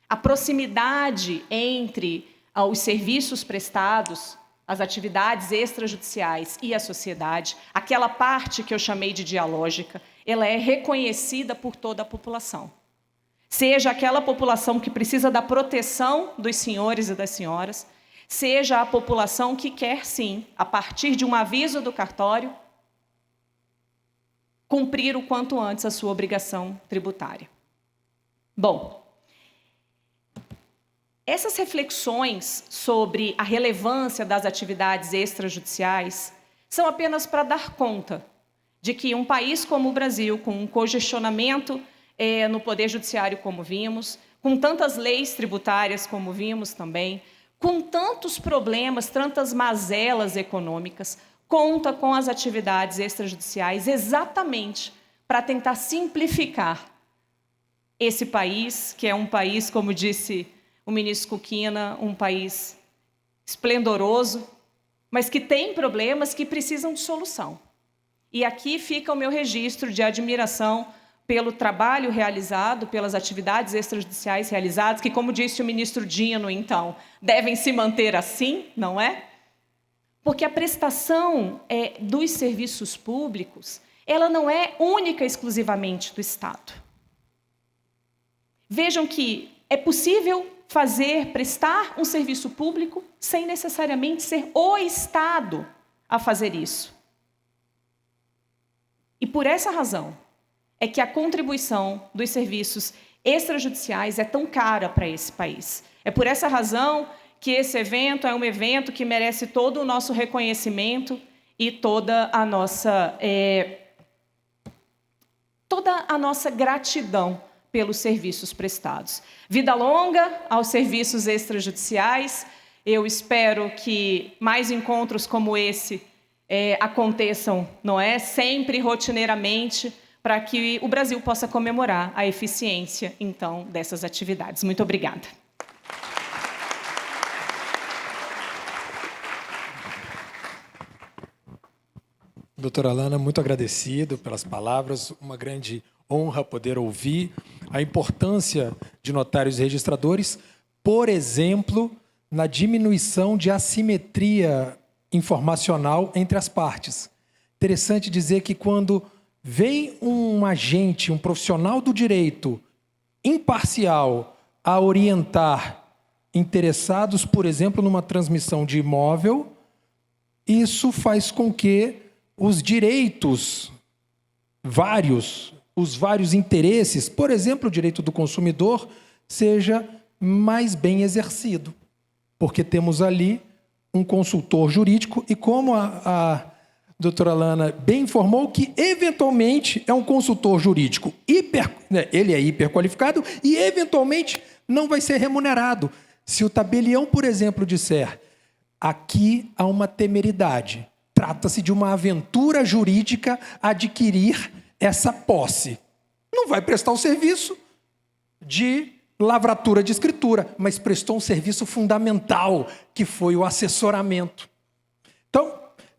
A proximidade entre os serviços prestados, as atividades extrajudiciais e a sociedade, aquela parte que eu chamei de dialógica, ela é reconhecida por toda a população. Seja aquela população que precisa da proteção dos senhores e das senhoras, seja a população que quer, sim, a partir de um aviso do cartório, cumprir o quanto antes a sua obrigação tributária. Bom, essas reflexões sobre a relevância das atividades extrajudiciais são apenas para dar conta de que um país como o Brasil, com um congestionamento no Poder Judiciário, como vimos, com tantas leis tributárias, como vimos também, com tantos problemas, tantas mazelas econômicas, conta com as atividades extrajudiciais exatamente para tentar simplificar esse país, que é um país, como disse o ministro Kukina, um país esplendoroso, mas que tem problemas que precisam de solução. E aqui fica o meu registro de admiração pelo trabalho realizado, pelas atividades extrajudiciais realizadas, que, como disse o ministro Dino, então, devem se manter assim, não é? Porque a prestação dos serviços públicos, ela não é única e exclusivamente do Estado. Vejam que é possível prestar um serviço público sem necessariamente ser o Estado a fazer isso. E por essa razão é que a contribuição dos serviços extrajudiciais é tão cara para esse país. É por essa razão que esse evento é um evento que merece todo o nosso reconhecimento e toda a nossa gratidão pelos serviços prestados. Vida longa aos serviços extrajudiciais. Eu espero que mais encontros como esse aconteçam, não é? Sempre, rotineiramente, para que o Brasil possa comemorar a eficiência, então, dessas atividades. Muito obrigada. Doutora Lana, muito agradecido pelas palavras, uma grande honra poder ouvir a importância de notários e registradores, por exemplo, na diminuição de assimetria informacional entre as partes. Interessante dizer que quando vem um agente, um profissional do direito imparcial a orientar interessados, por exemplo, numa transmissão de imóvel, isso faz com que os direitos os vários interesses, por exemplo, o direito do consumidor, seja mais bem exercido. Porque temos ali um consultor jurídico e, como a doutora Lana bem informou, que eventualmente é um consultor jurídico ele é hiperqualificado e eventualmente não vai ser remunerado. Se o tabelião, por exemplo, disser: aqui há uma temeridade, trata-se de uma aventura jurídica adquirir essa posse, não vai prestar o serviço de lavratura de escritura, mas prestou um serviço fundamental, que foi o assessoramento. Então,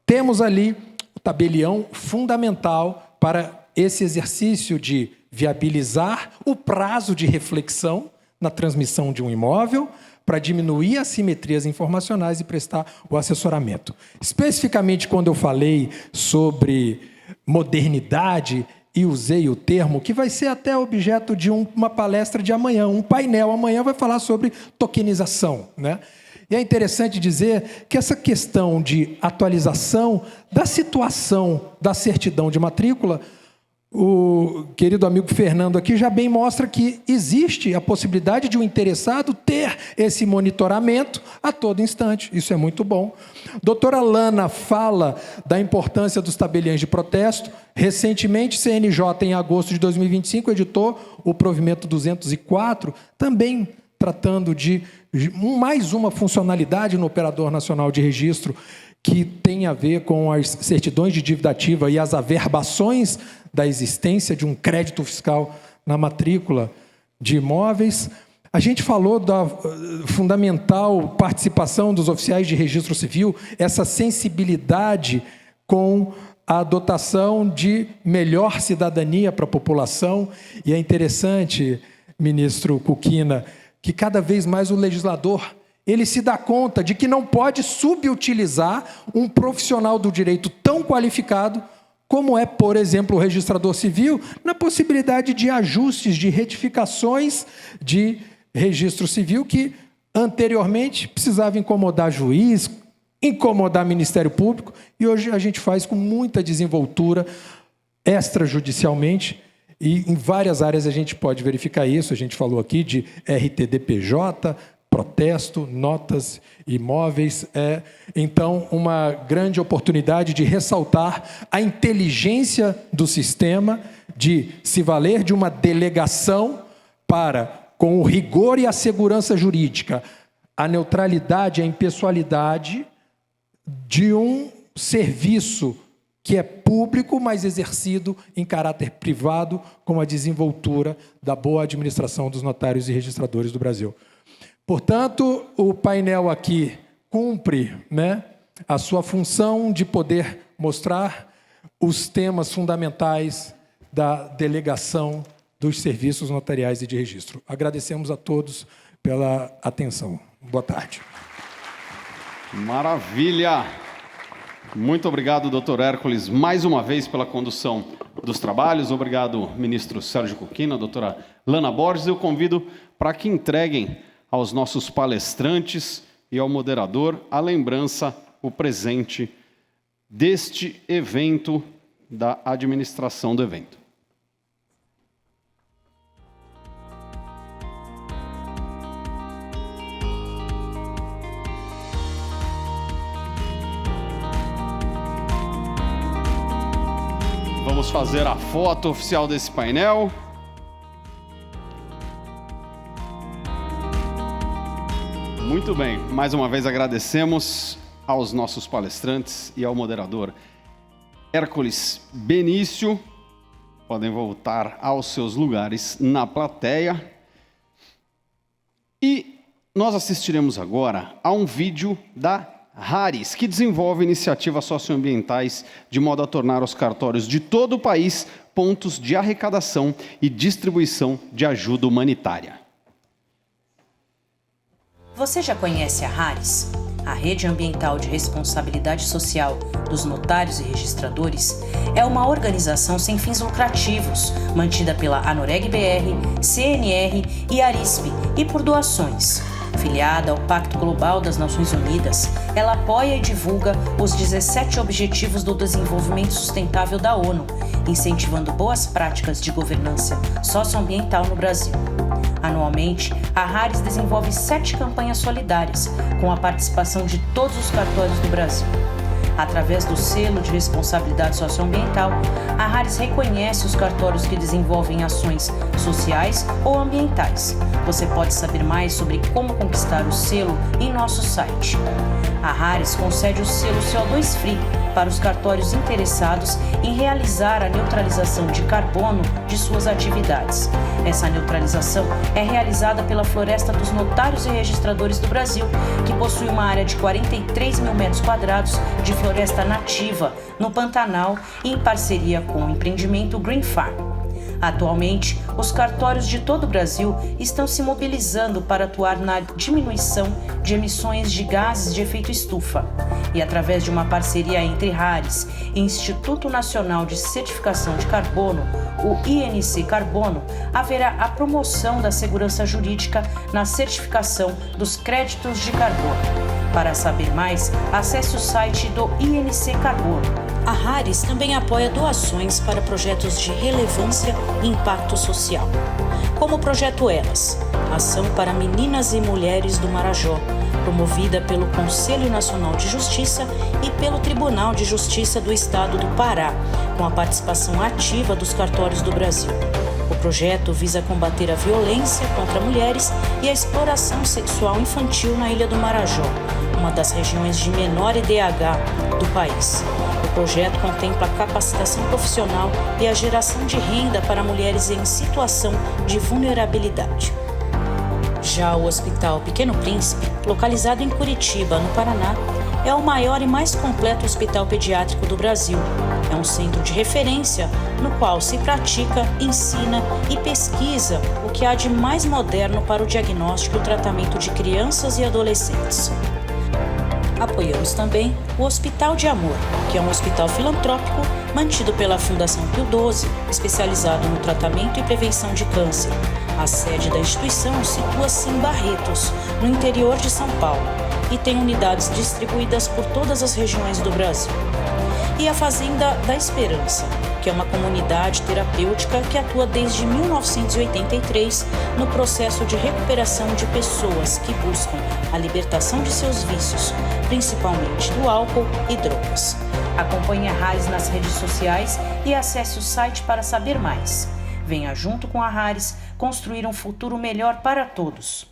temos ali o tabelião fundamental para esse exercício de viabilizar o prazo de reflexão na transmissão de um imóvel, para diminuir assimetrias informacionais e prestar o assessoramento. Especificamente, quando eu falei sobre modernidade, e usei o termo que vai ser até objeto de uma palestra de amanhã, um painel amanhã vai falar sobre tokenização, né? E é interessante dizer que essa questão de atualização da situação da certidão de matrícula, o querido amigo Fernando aqui já bem mostra que existe a possibilidade de um interessado ter esse monitoramento a todo instante. Isso é muito bom. Doutora Lana fala da importância dos tabeliões de protesto. Recentemente, CNJ, em agosto de 2025, editou o provimento 204, também tratando de mais uma funcionalidade no Operador Nacional de Registro, que tem a ver com as certidões de dívida ativa e as averbações da existência de um crédito fiscal na matrícula de imóveis. A gente falou da fundamental participação dos oficiais de registro civil, essa sensibilidade com a adotação de melhor cidadania para a população. E é interessante, ministro Kukina, que cada vez mais o legislador ele se dá conta de que não pode subutilizar um profissional do direito tão qualificado como é, por exemplo, o registrador civil, na possibilidade de ajustes, de retificações de registro civil que anteriormente precisava incomodar juiz, incomodar Ministério Público, e hoje a gente faz com muita desenvoltura extrajudicialmente, e em várias áreas a gente pode verificar isso. A gente falou aqui de RTDPJ, protesto, notas imóveis. Então, uma grande oportunidade de ressaltar a inteligência do sistema, de se valer de uma delegação para, com o rigor e a segurança jurídica, a neutralidade e a impessoalidade de um serviço que é público, mas exercido em caráter privado, com a desenvoltura da boa administração dos notários e registradores do Brasil. Portanto, o painel aqui cumpre, né, a sua função de poder mostrar os temas fundamentais da delegação dos serviços notariais e de registro. Agradecemos a todos pela atenção. Boa tarde. Maravilha! Muito obrigado, doutor Hércules, mais uma vez pela condução dos trabalhos. Obrigado, ministro Sérgio Kukina, doutora Lana Borges. Eu convido para que entreguem aos nossos palestrantes e ao moderador a lembrança, o presente deste evento, da administração do evento. Vamos fazer a foto oficial desse painel. Muito bem, mais uma vez agradecemos aos nossos palestrantes e ao moderador Hércules Benício. Podem voltar aos seus lugares na plateia. E nós assistiremos agora a um vídeo da Harris, que desenvolve iniciativas socioambientais de modo a tornar os cartórios de todo o país pontos de arrecadação e distribuição de ajuda humanitária. Você já conhece a Harris? A Rede Ambiental de Responsabilidade Social dos Notários e Registradores é uma organização sem fins lucrativos, mantida pela ANOREG-BR, CNR e ARISP, e por doações. Filiada ao Pacto Global das Nações Unidas, ela apoia e divulga os 17 Objetivos do Desenvolvimento Sustentável da ONU, incentivando boas práticas de governança socioambiental no Brasil. Anualmente, a Harris desenvolve 7 campanhas solidárias, com a participação de todos os cartórios do Brasil. Através do selo de responsabilidade socioambiental, a Harris reconhece os cartórios que desenvolvem ações sociais ou ambientais. Você pode saber mais sobre como conquistar o selo em nosso site. A Harris concede o selo CO2 Free para os cartórios interessados em realizar a neutralização de carbono de suas atividades. Essa neutralização é realizada pela Floresta dos Notários e Registradores do Brasil, que possui uma área de 43 mil metros quadrados de floresta nativa no Pantanal, em parceria com o empreendimento Green Farm. Atualmente, os cartórios de todo o Brasil estão se mobilizando para atuar na diminuição de emissões de gases de efeito estufa. E através de uma parceria entre Harris e Instituto Nacional de Certificação de Carbono, o INC Carbono, haverá a promoção da segurança jurídica na certificação dos créditos de carbono. Para saber mais, acesse o site do INC Carbono. A Harris também apoia doações para projetos de relevância e impacto social, como o Projeto Elas, ação para meninas e mulheres do Marajó, promovida pelo Conselho Nacional de Justiça e pelo Tribunal de Justiça do Estado do Pará, com a participação ativa dos cartórios do Brasil. O projeto visa combater a violência contra mulheres e a exploração sexual infantil na Ilha do Marajó, uma das regiões de menor IDH do país. O projeto contempla a capacitação profissional e a geração de renda para mulheres em situação de vulnerabilidade. Já o Hospital Pequeno Príncipe, localizado em Curitiba, no Paraná, é o maior e mais completo hospital pediátrico do Brasil. É um centro de referência no qual se pratica, ensina e pesquisa o que há de mais moderno para o diagnóstico e o tratamento de crianças e adolescentes. Apoiamos também o Hospital de Amor, que é um hospital filantrópico mantido pela Fundação Pio XII, especializado no tratamento e prevenção de câncer. A sede da instituição situa-se em Barretos, no interior de São Paulo, e tem unidades distribuídas por todas as regiões do Brasil. E a Fazenda da Esperança, que é uma comunidade terapêutica que atua desde 1983 no processo de recuperação de pessoas que buscam a libertação de seus vícios, principalmente do álcool e drogas. Acompanhe a Harris nas redes sociais e acesse o site para saber mais. Venha junto com a Harris construir um futuro melhor para todos.